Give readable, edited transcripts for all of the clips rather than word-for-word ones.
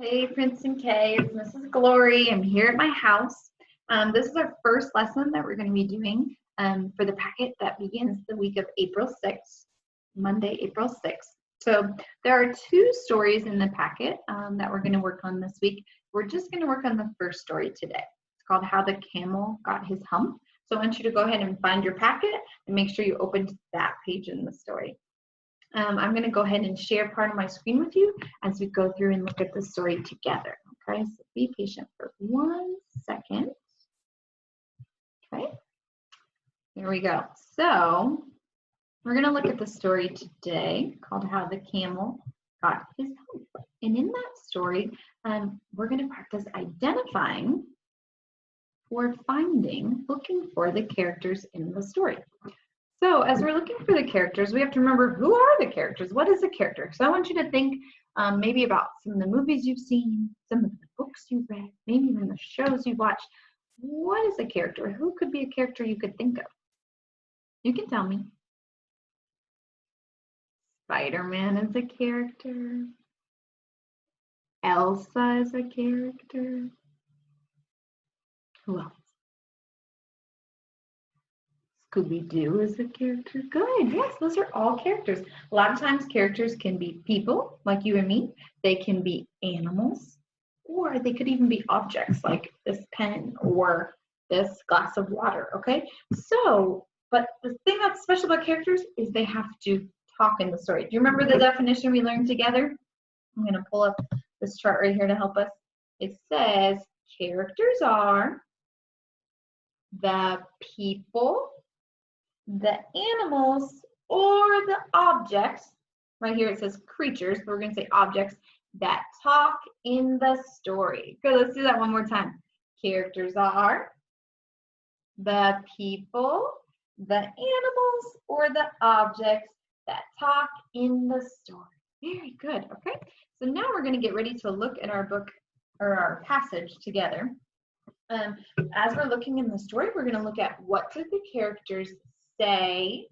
Hey, Prince and Kay, it's Mrs. Glory. I'm here at my house. This is our first lesson that we're going to be doing for the packet that begins the week of April 6th, Monday, April 6th. So there are two stories in the packet that we're going to work on this week. We're just going to work on the first story today. It's called How the Camel Got His Hump. So I want you to go ahead and find your packet and make sure you open to that page in the story. I'm going to go ahead and share part of my screen with you as we go through and look at the story together. Okay, so be patient for 1 second. Okay, there we go. So we're going to look at the story today called How the Camel Got His Hump. And in that story, we're going to practice identifying or looking for the characters in the story. So as we're looking for the characters, we have to remember, who are the characters? What is a character? So I want you to think maybe about some of the movies you've seen, some of the books you've read, maybe even the shows you've watched. What is a character? Who could be a character you could think of? You can tell me. Spider-Man is a character. Elsa is a character. Who else? Scooby-Doo is a character. Good. Yes, those are all characters. A lot of times characters can be people like you and me. They can be animals, or they could even be objects like this pen or this glass of water. Okay. So, but the thing that's special about characters is they have to talk in the story. Do you remember the definition we learned together? I'm going to pull up this chart right here to help us. It says characters are the people, the animals, or the objects. Right here it says creatures, but we're going to say objects that talk in the story. Good, let's do that one more time. Characters are the people, the animals, or the objects that talk in the story. Very good. Okay, so now we're going to get ready to look at our book or our passage together. As we're looking in the story, we're going to look at what did the characters say.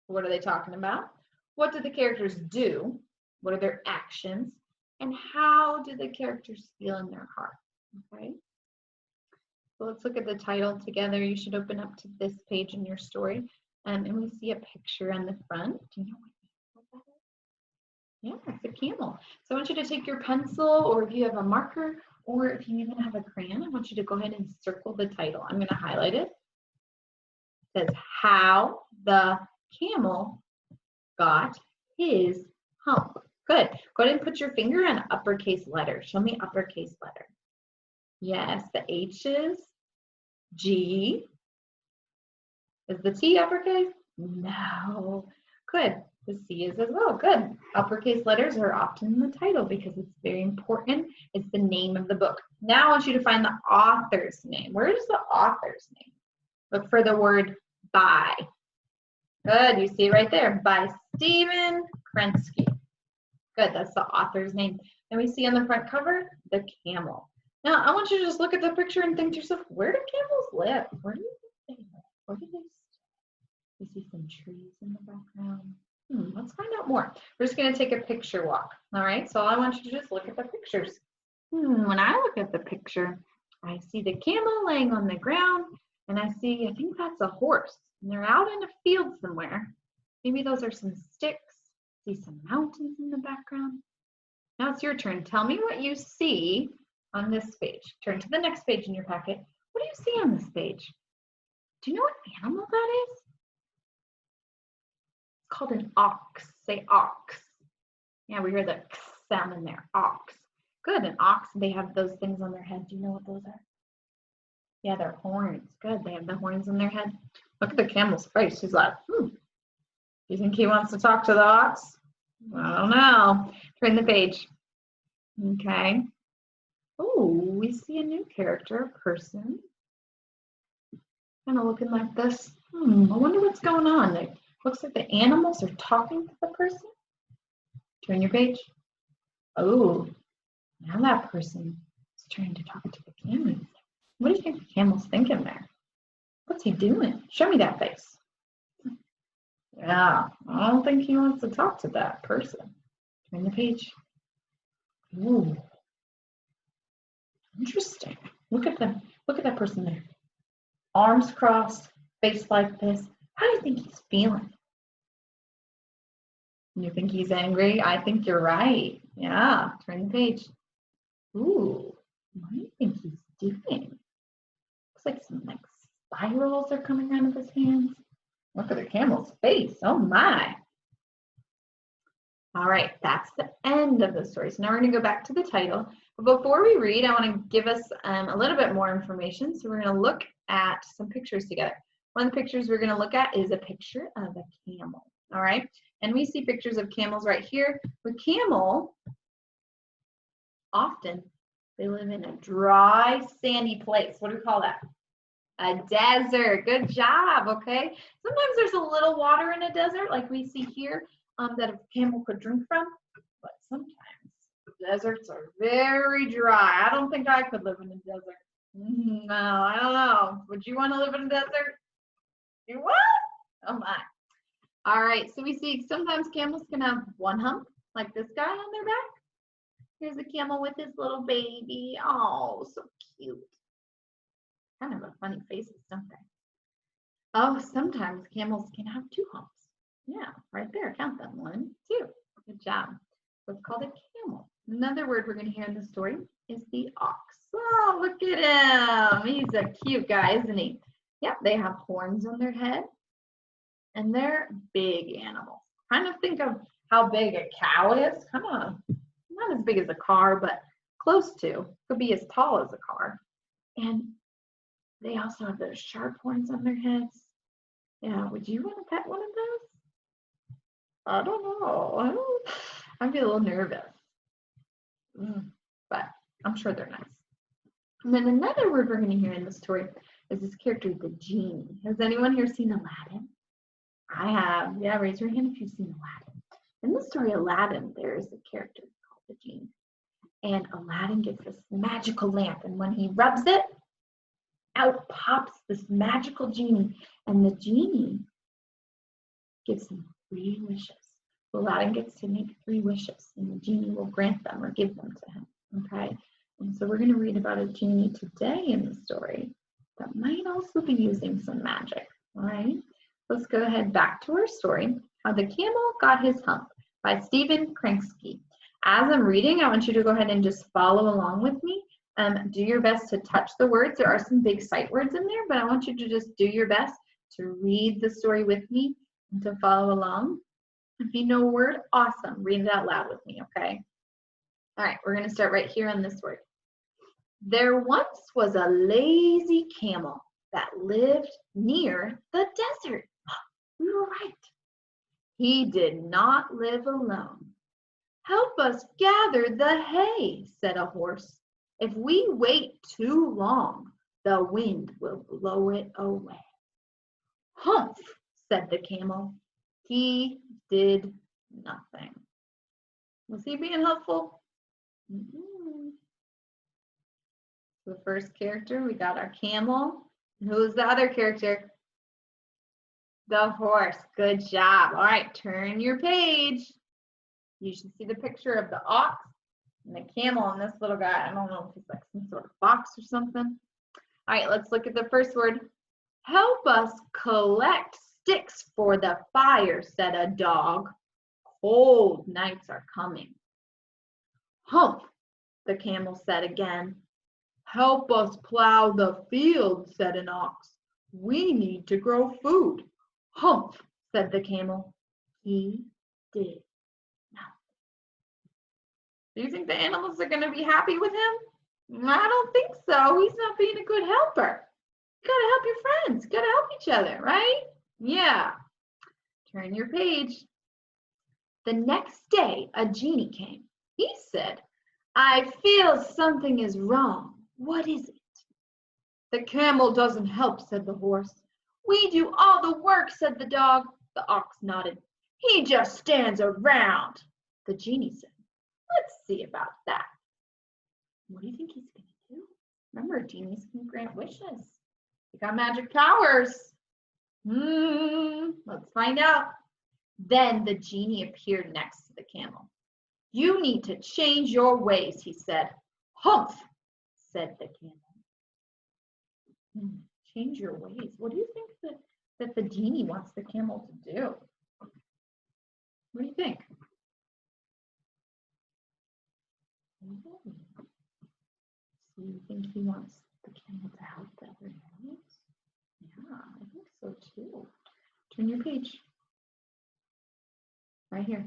What are they talking about? What do the characters do? What are their actions? And how do the characters feel in their heart? Okay. So let's look at the title together. You should open up to this page in your story. And we see a picture on the front. Do you know what that is? Yeah, it's a camel. So I want you to take your pencil, or if you have a marker, or if you even have a crayon, I want you to go ahead and circle the title. I'm going to highlight it. It says, How the Camel Got His Hump. Good. Go ahead and put your finger on uppercase letter. Show me uppercase letter. Yes, the H is G. Is the T uppercase? No. Good. The C is as well. Good. Uppercase letters are often in the title because it's very important. It's the name of the book. Now I want you to find the author's name. Where is the author's name? Look for the word by. Good. You see it right there. By Stephen Krensky. Good. That's the author's name. And we see on the front cover, the camel. Now, I want you to just look at the picture and think to yourself, where do camels live? Where do you think they live? Where do they stay? You see some trees in the background. Let's find out more. We're just going to take a picture walk. All right. So I want you to just look at the pictures. When I look at the picture, I see the camel laying on the ground, and I think that's a horse. And they're out in a field somewhere. Maybe those are some sticks. See some mountains in the background. Now it's your turn. Tell me what you see on this page. Turn to the next page in your packet. What do you see on this page? Do you know what animal that is? It's called an ox. Say ox. Yeah, we heard the X sound in there. Ox. Good. An ox, they have those things on their head. Do you know what those are? Yeah, they're horns. Good. They have the horns on their head. Look at the camel's face. He's like, Do you think he wants to talk to the ox? I don't know. Turn the page. Okay. Oh, we see a new character, a person. Kind of looking like this. I wonder what's going on. It looks like the animals are talking to the person. Turn your page. Oh, now that person is trying to talk to the camel. What do you think the camel's thinking there? What's he doing? Show me that face. Yeah, I don't think he wants to talk to that person. Turn the page. Ooh, Interesting. Look at them. Look at that person there. Arms crossed, face like this. How do you think he's feeling? You think he's angry? I think you're right. Yeah, turn the page. Ooh, what do you think he's doing? Looks like some like spirals are coming out of his hands. Look at the camel's face. Oh my. All right, that's the end of the story. So now we're going to go back to the title. But before we read, I want to give us a little bit more information. So we're going to look at some pictures together. One of the pictures we're going to look at is a picture of a camel. All right, and we see pictures of camels right here. The camel, often, they live in a dry, sandy place. What do we call that? A desert. Good job, okay? Sometimes there's a little water in a desert, like we see here, that a camel could drink from, but sometimes deserts are very dry. I don't think I could live in a desert. No, I don't know. Would you want to live in a desert? You what? Oh my. All right, so we see sometimes camels can have one hump, like this guy on their back. Here's a camel with his little baby. Oh, so cute. Kind of a funny faces, don't they? Oh, sometimes camels can have two humps. Yeah, right there. Count them. 1, 2. Good job. So it's called a camel. Another word we're going to hear in the story is the ox. Oh, look at him. He's a cute guy, isn't he? Yep, they have horns on their head. And they're big animals. Kind of think of how big a cow is. Kind of not as big as a car, but close to. Could be as tall as a car. And they also have those sharp horns on their heads. Yeah, would you want to pet one of those? I don't know. I'd be a little nervous. But I'm sure they're nice. And then another word we're going to hear in the story is this character, the genie. Has anyone here seen Aladdin? I have. Yeah, raise your hand if you've seen Aladdin. In the story Aladdin, there is a character called the genie. And Aladdin gets this magical lamp. And when he rubs it, out pops this magical genie. And the genie gives him 3 wishes. Aladdin gets to make 3 wishes, and the genie will grant them or give them to him. Okay? And so we're going to read about a genie today in the story that might also be using some magic. All right? Let's go ahead back to our story, How the Camel Got His Hump by Stephen Kranksky. As I'm reading, I want you to go ahead and just follow along with me. Do your best to touch the words. There are some big sight words in there, but I want you to just do your best to read the story with me and to follow along. If you know a word, awesome. Read it out loud with me, okay? All right, we're going to start right here on this word. There once was a lazy camel that lived near the desert. We were right. He did not live alone. Help us gather the hay, said a horse. If we wait too long, the wind will blow it away. Humph, said the camel. He did nothing. Was he being helpful? The first character, we got our camel. Who's the other character? The horse. Good job. All right, turn your page. You should see the picture of the ox and the camel and this little guy. I don't know if he's like some sort of fox or something. All right, let's look at the first word. Help us collect sticks for the fire, said a dog. Cold nights are coming. Humph, the camel said again. Help us plow the field, said an ox. We need to grow food. Humph, said the camel. He did nothing. Do you think the animals are going to be happy with him? I don't think so. He's not being a good helper. You got to help your friends. You got to help each other, right? Yeah. Turn your page. The next day, a genie came. He said, I feel something is wrong. What is it? The camel doesn't help, said the horse. We do all the work, said the dog. The ox nodded. He just stands around. The genie said, let's see about that. What do you think he's going to do? Remember, genies can grant wishes. They got magic powers. Let's find out. Then the genie appeared next to the camel. You need to change your ways, he said. Humph, said the camel. Change your ways. What do you think that the genie wants the camel to do? What do you think? So you think he wants the camel to help the other animals? Yeah, I think so too. Turn your page. Right here.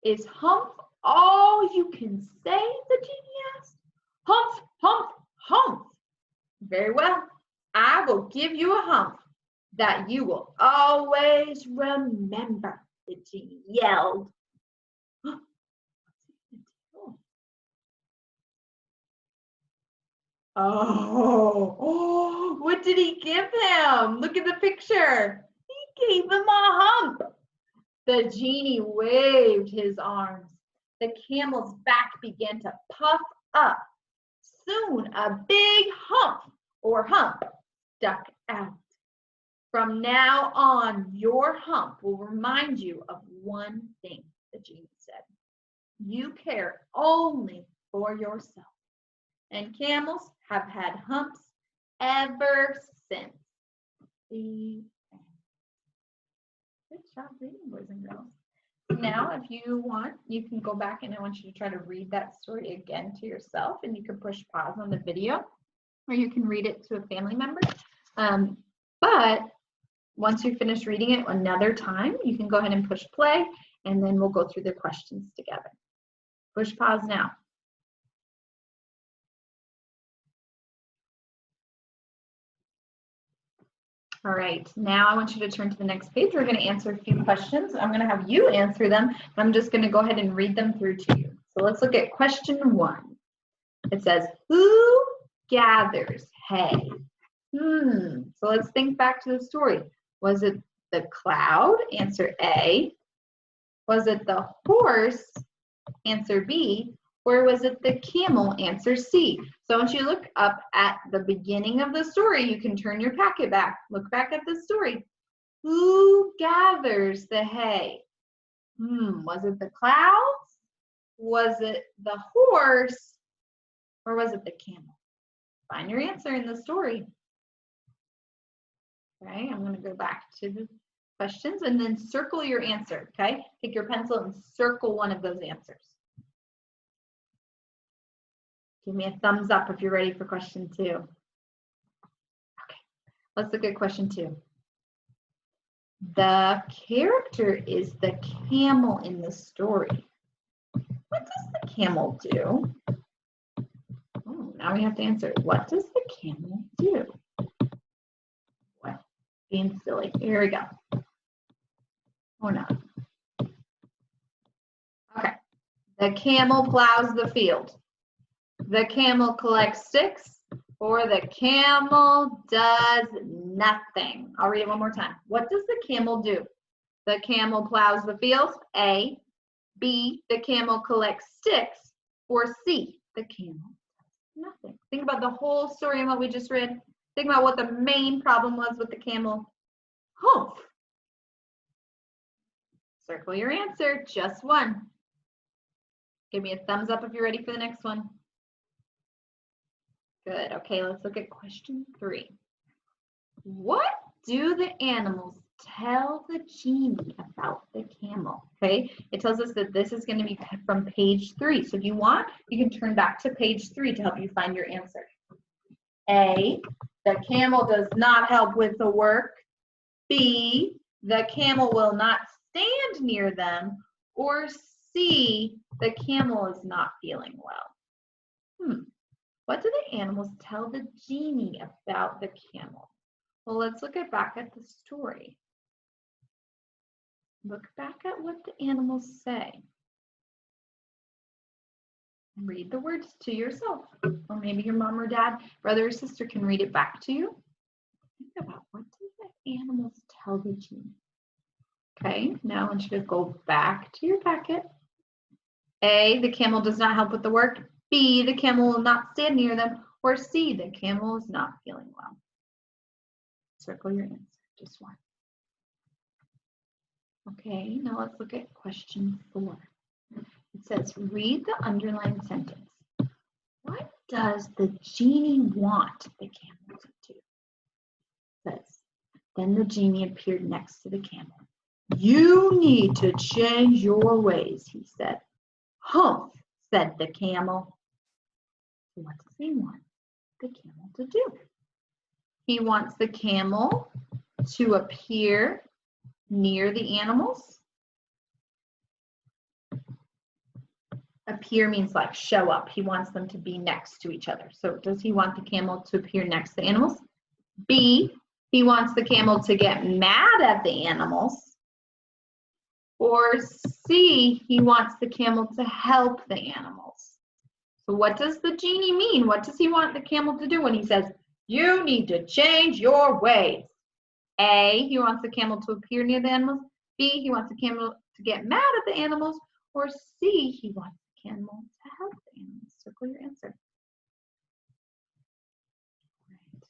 Is hump all you can say? The genie asked. Hump, hump, hump. Very well. I will give you a hump that you will always remember, the genie yelled. Oh, what did he give him? Look at the picture. He gave him a hump. The genie waved his arms. The camel's back began to puff up. Soon a big hump stuck out. From now on, your hump will remind you of one thing, the genie said. You care only for yourself. And camels have had humps ever since. The end. Good job reading, boys and girls. Now, if you want, you can go back and I want you to try to read that story again to yourself, and you can push pause on the video, or you can read it to a family member. But once you finish reading it another time, you can go ahead and push play, and then we'll go through the questions together. Push pause now. All right, now I want you to turn to the next page. We're going to answer a few questions. I'm going to have you answer them, and I'm just going to go ahead and read them through to you. So let's look at question 1. It says, who gathers hay? So let's think back to the story. Was it the cloud? Answer A. Was it the horse? Answer B. Or was it the camel? Answer C. So once you look up at the beginning of the story, you can turn your packet back. Look back at the story. Who gathers the hay? Was it the clouds? Was it the horse? Or was it the camel? Find your answer in the story. Okay, I'm going to go back to the questions and then circle your answer, okay? Take your pencil and circle one of those answers. Give me a thumbs up if you're ready for question 2. Okay, let's look at question 2. The character is the camel in the story. What does the camel do? Oh, now we have to answer. What does the camel do? What? Being silly. Here we go. Or not. Okay. The camel plows the field. The camel collects sticks, or the camel does nothing. I'll read it one more time. What does the camel do? The camel plows the field. A. B. The camel collects sticks. Or C. The camel does nothing. Think about the whole story and what we just read. Think about what the main problem was with the camel. Hump. Circle your answer. Just one. Give me a thumbs up if you're ready for the next one. Good. Okay, let's look at question 3. What do the animals tell the genie about the camel? Okay, it tells us that this is going to be from page 3. So if you want, you can turn back to page 3 to help you find your answer. A, the camel does not help with the work. B, the camel will not stand near them. Or C, the camel is not feeling well. What do the animals tell the genie about the camel? Well, let's look back at the story. Look back at what the animals say. Read the words to yourself. Or maybe your mom or dad, brother or sister can read it back to you. Think about, what do the animals tell the genie? Okay, now I want you to go back to your packet. A, the camel does not help with the work. B, the camel will not stand near them. Or C, the camel is not feeling well. Circle your answer, just one. Okay, now let's look at question 4. It says, read the underlined sentence. What does the genie want the camel to do? It says, then the genie appeared next to the camel. You need to change your ways, he said. Humph, said the camel. What does he want the camel to do? He wants the camel to appear near the animals. Appear means like show up. He wants them to be next to each other. So does he want the camel to appear next to the animals? B, he wants the camel to get mad at the animals. Or C, he wants the camel to help the animals. So what does the genie mean? What does he want the camel to do when he says, you need to change your ways? A, he wants the camel to appear near the animals. B, he wants the camel to get mad at the animals. Or C, he wants the camel to help the animals. Circle your answer. Right.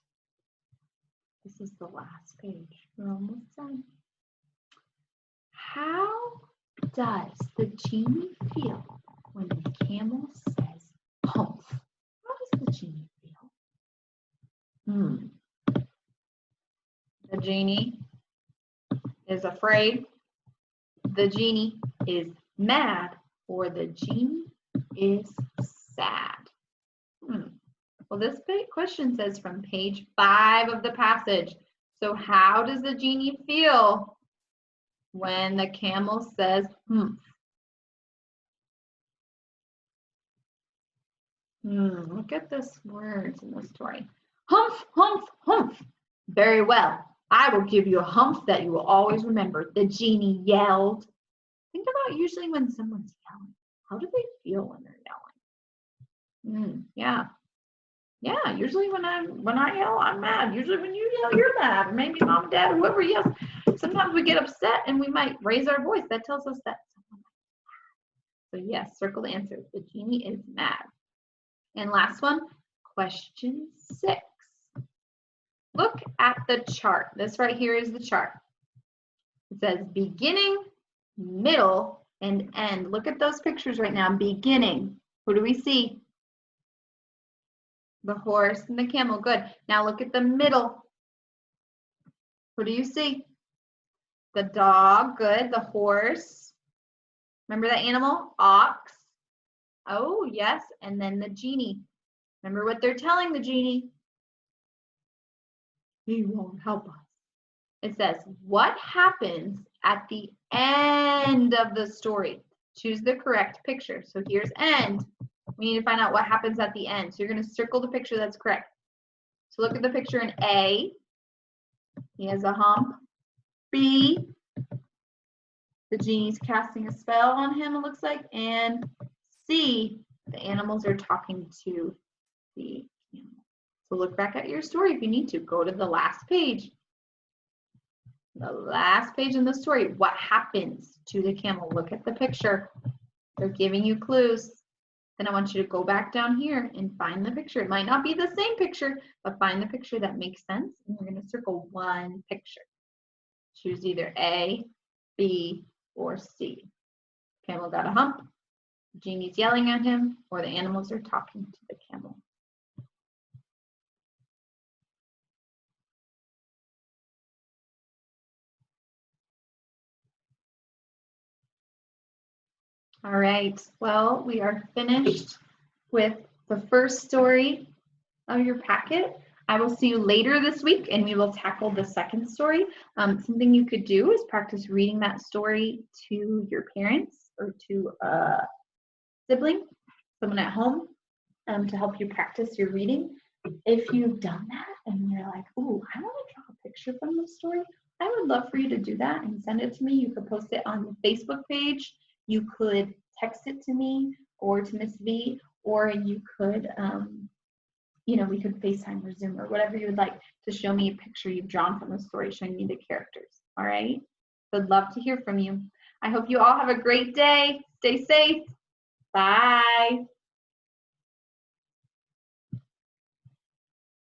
This is the last page. We're almost done. How does the genie feel when the camel says humph? How does the genie feel? The genie is afraid, the genie is mad, or the genie is sad. Well, this question says from page 5 of the passage. So how does the genie feel when the camel says humph? Look at this words in the story. Humph, humph, humph. Very well. I will give you a humph that you will always remember. The genie yelled. Think about usually when someone's yelling. How do they feel when they're yelling? Yeah, usually when I yell, I'm mad. Usually when you yell, you're mad. Or maybe mom, dad, or whoever yells. Sometimes we get upset and we might raise our voice. That tells us that someone is mad. So yes, circle the answer. The genie is mad. And last one, question 6. Look at the chart. This right here is the chart. It says beginning, middle, and end. Look at those pictures right now. Beginning. Who do we see? The horse and the camel. Good. Now look at the middle. Who do you see? The dog. Good. The horse. Remember that animal? Ox. Oh, yes. And then the genie. Remember what they're telling the genie? He won't help us. It says, what happens at the end of the story? Choose the correct picture. So here's end. We need to find out what happens at the end. So you're going to circle the picture that's correct. So look at the picture in A. He has a hump. B. The genie's casting a spell on him, it looks like. And C. The animals are talking to the camel. So look back at your story if you need to. Go to the last page. The last page in the story. What happens to the camel? Look at the picture. They're giving you clues. Then I want you to go back down here and find the picture. It might not be the same picture, but find the picture that makes sense. And you're going to circle one picture. Choose either A, B, or C. Camel got a hump. Genie's yelling at him, or the animals are talking to the camel. All right, well, we are finished with the first story of your packet. I will see you later this week and we will tackle the second story. Something you could do is practice reading that story to your parents or to a sibling, someone at home, to help you practice your reading. If you've done that and you're like, ooh, I want to draw a picture from the story, I would love for you to do that and send it to me. You could post it on the Facebook page. You could text it to me or to Miss V, or you could, we could FaceTime or Zoom or whatever you would like to show me a picture you've drawn from the story showing me the characters. All right? Would love to hear from you. I hope you all have a great day. Stay safe. Bye.